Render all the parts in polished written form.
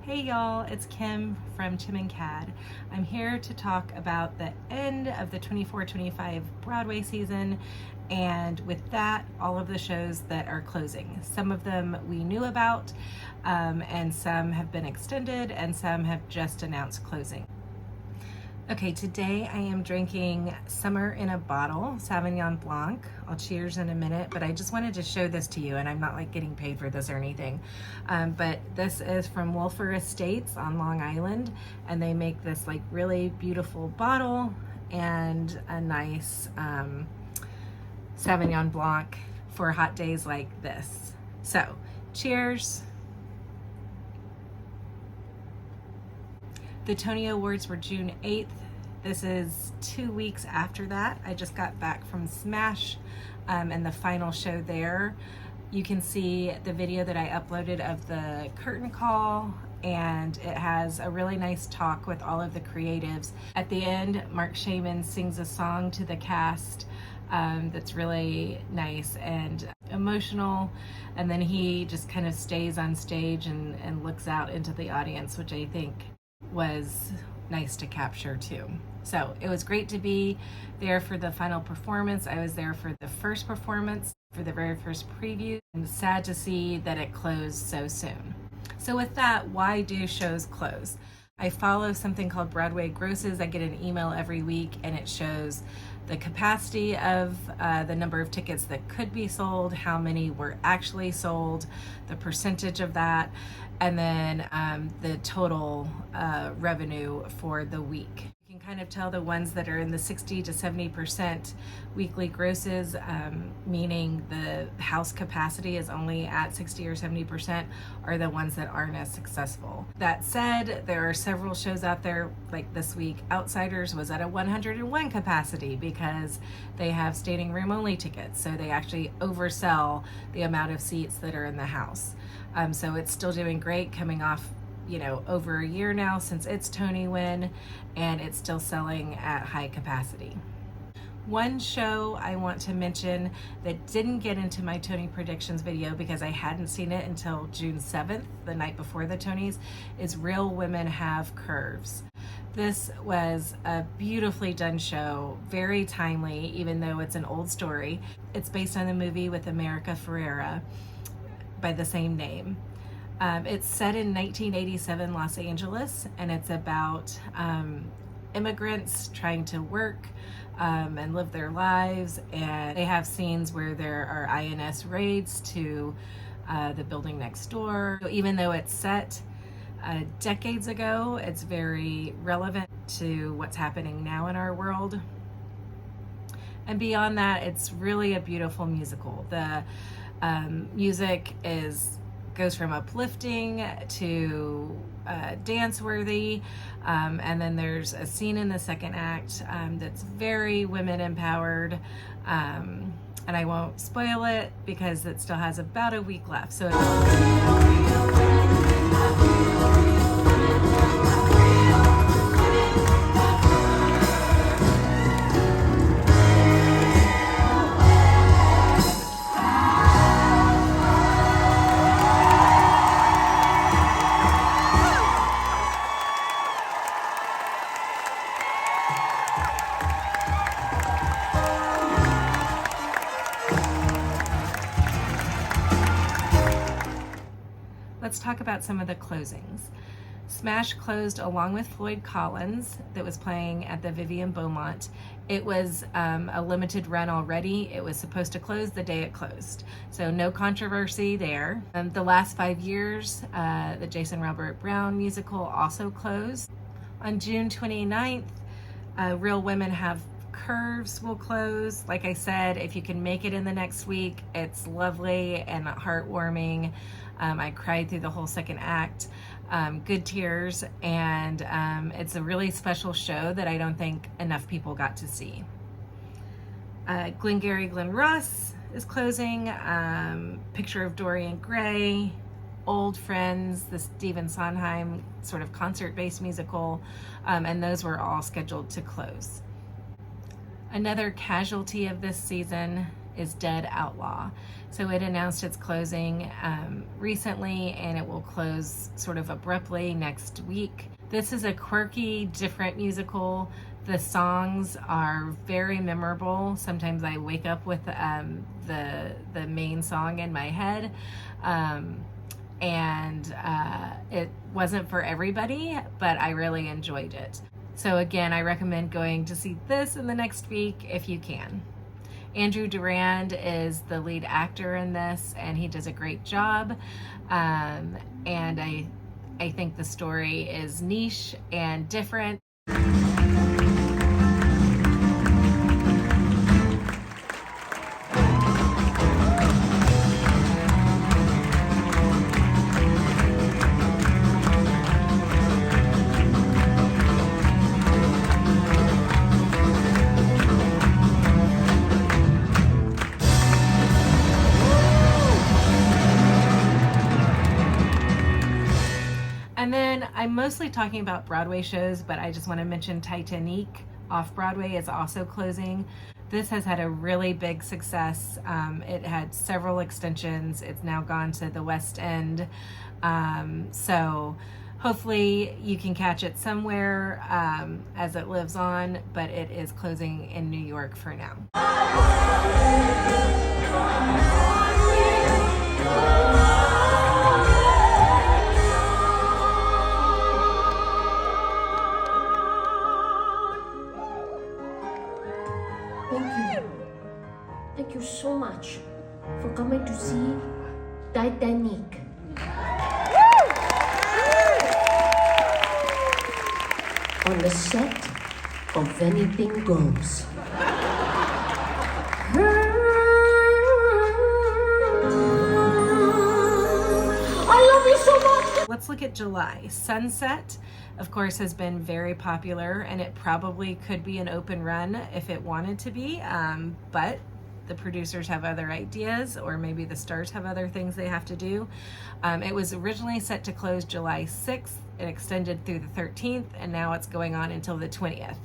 Hey y'all, it's Kim from Chim and Cad. I'm here to talk about the end of the 24-25 Broadway season, and with that, all of the shows that are closing. Some of them we knew about, and some have been extended, and some have just announced closing. Okay, today I am drinking Summer in a Bottle, Sauvignon Blanc. I'll cheers in a minute, but I just wanted to show this to you, and I'm not like getting paid for this or anything. But this is from Wolfer Estates on Long Island, and they make this like really beautiful bottle and a nice Sauvignon Blanc for hot days like this. So, cheers. The Tony Awards were June 8th. This is 2 weeks after that. I just got back from Smash and the final show there. You can see the video that I uploaded of the curtain call, and it has a really nice talk with all of the creatives. At the end, Mark Shaman sings a song to the cast that's really nice and emotional, and then he just kind of stays on stage and looks out into the audience, which I think was nice to capture too. So it was great to be there for the final performance. I was there for the first performance, for the very first preview, and sad to see that it closed so soon. So with that, why do shows close? I follow something called Broadway Grosses. I get an email every week, and it shows the capacity of the number of tickets that could be sold, how many were actually sold, the percentage of that, and then the total revenue for the week. You can kind of tell the ones that are in the 60 to 70% weekly grosses, meaning the house capacity is only at 60 or 70%, are the ones that aren't as successful. That said, there are several shows out there, like this week, Outsiders was at a 101 capacity because they have standing room only tickets, so they actually oversell the amount of seats that are in the house. So it's still doing great, coming off over a year now since its Tony win, and it's still selling at high capacity. One show I want to mention that didn't get into my Tony predictions video because I hadn't seen it until June 7th, the night before the Tonys, is Real Women Have Curves. This was a beautifully done show, very timely, even though it's an old story. It's based on the movie with America Ferrera by the same name. It's set in 1987 Los Angeles, and it's about immigrants trying to work and live their lives, and they have scenes where there are INS raids to the building next door. So even though it's set decades ago, it's very relevant to what's happening now in our world. And beyond that, it's really a beautiful musical. The music goes from uplifting to dance-worthy, and then there's a scene in the second act that's very women-empowered, and I won't spoil it because it still has about a week left. So let's talk about some of the closings. Smash closed along with Floyd Collins, that was playing at the Vivian Beaumont. It was a limited run already. It was supposed to close the day it closed, so no controversy there. The Last 5 Years, the Jason Robert Brown musical, also closed. On June 29th, Real Women Have Curves will close. Like I said, if you can make it in the next week, it's lovely and heartwarming. I cried through the whole second act, good tears, and it's a really special show that I don't think enough people got to see. Glengarry Glen Ross is closing, Picture of Dorian Gray, Old Friends, the Stephen Sondheim sort of concert-based musical, and those were all scheduled to close. Another casualty of this season is Dead Outlaw. So it announced its closing recently, and it will close sort of abruptly next week. This is a quirky, different musical. The songs are very memorable. Sometimes I wake up with the main song in my head. It wasn't for everybody, but I really enjoyed it. So again, I recommend going to see this in the next week if you can. Andrew Durand is the lead actor in this, and he does a great job. And I think the story is niche and different. And then I'm mostly talking about Broadway shows, but I just want to mention Titanic off-Broadway is also closing. This has had a really big success. It had several extensions. It's now gone to the West End. So hopefully you can catch it somewhere as it lives on, but it is closing in New York for now. Thank you so much for coming to see Titanic. On the set of Anything Goes. I love you so much! Let's look at July. Sunset, of course, has been very popular, and it probably could be an open run if it wanted to be, but the producers have other ideas, or maybe the stars have other things they have to do. It was originally set to close July 6th. It extended through the 13th, and now it's going on until the 20th.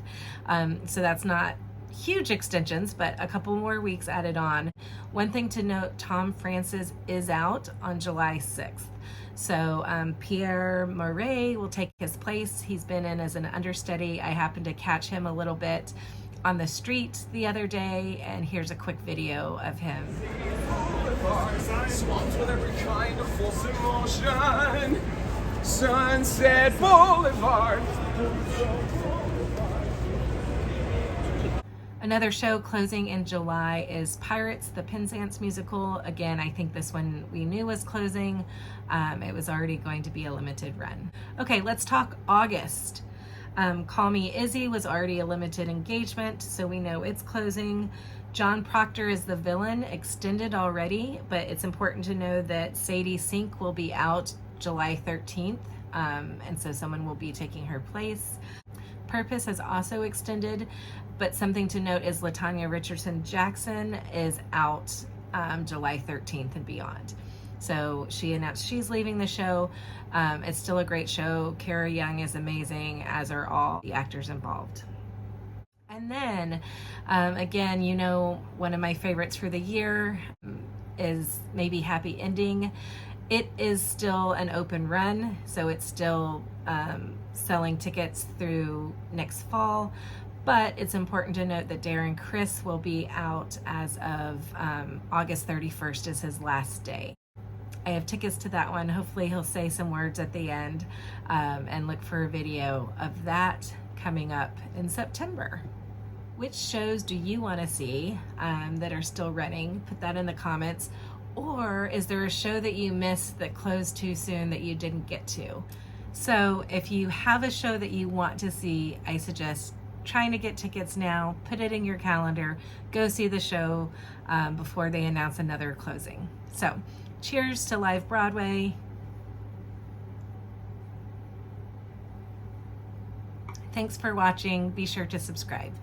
So that's not huge extensions, but a couple more weeks added on. One thing to note, Tom Francis is out on July 6th. So Pierre Moret will take his place. He's been in as an understudy. I happened to catch him a little bit on the street the other day, and here's a quick video of him. Swamps with every kind of force and motion. Sunset Boulevard. Another show closing in July is Pirates, the Penzance musical. Again, I think this one we knew was closing. It was already going to be a limited run. Okay, let's talk August. Call Me Izzy was already a limited engagement, so we know it's closing. John Proctor is the villain, extended already, but it's important to know that Sadie Sink will be out July 13th, and so someone will be taking her place. Purpose has also extended, but something to note is LaTanya Richardson Jackson is out July 13th and beyond. So she announced she's leaving the show. It's still a great show. Kara Young is amazing, as are all the actors involved. And then, again, you know, one of my favorites for the year is maybe Happy Ending. It is still an open run, so it's still selling tickets through next fall. But it's important to note that Darren Criss will be out as of August 31st is his last day. I have tickets to that one. Hopefully he'll say some words at the end, and look for a video of that coming up in September. Which shows do you want to see that are still running? Put that in the comments. Or is there a show that you missed that closed too soon that you didn't get to? So if you have a show that you want to see, I suggest trying to get tickets now, put it in your calendar, go see the show before they announce another closing. So cheers to live Broadway. Thanks for watching. Be sure to subscribe.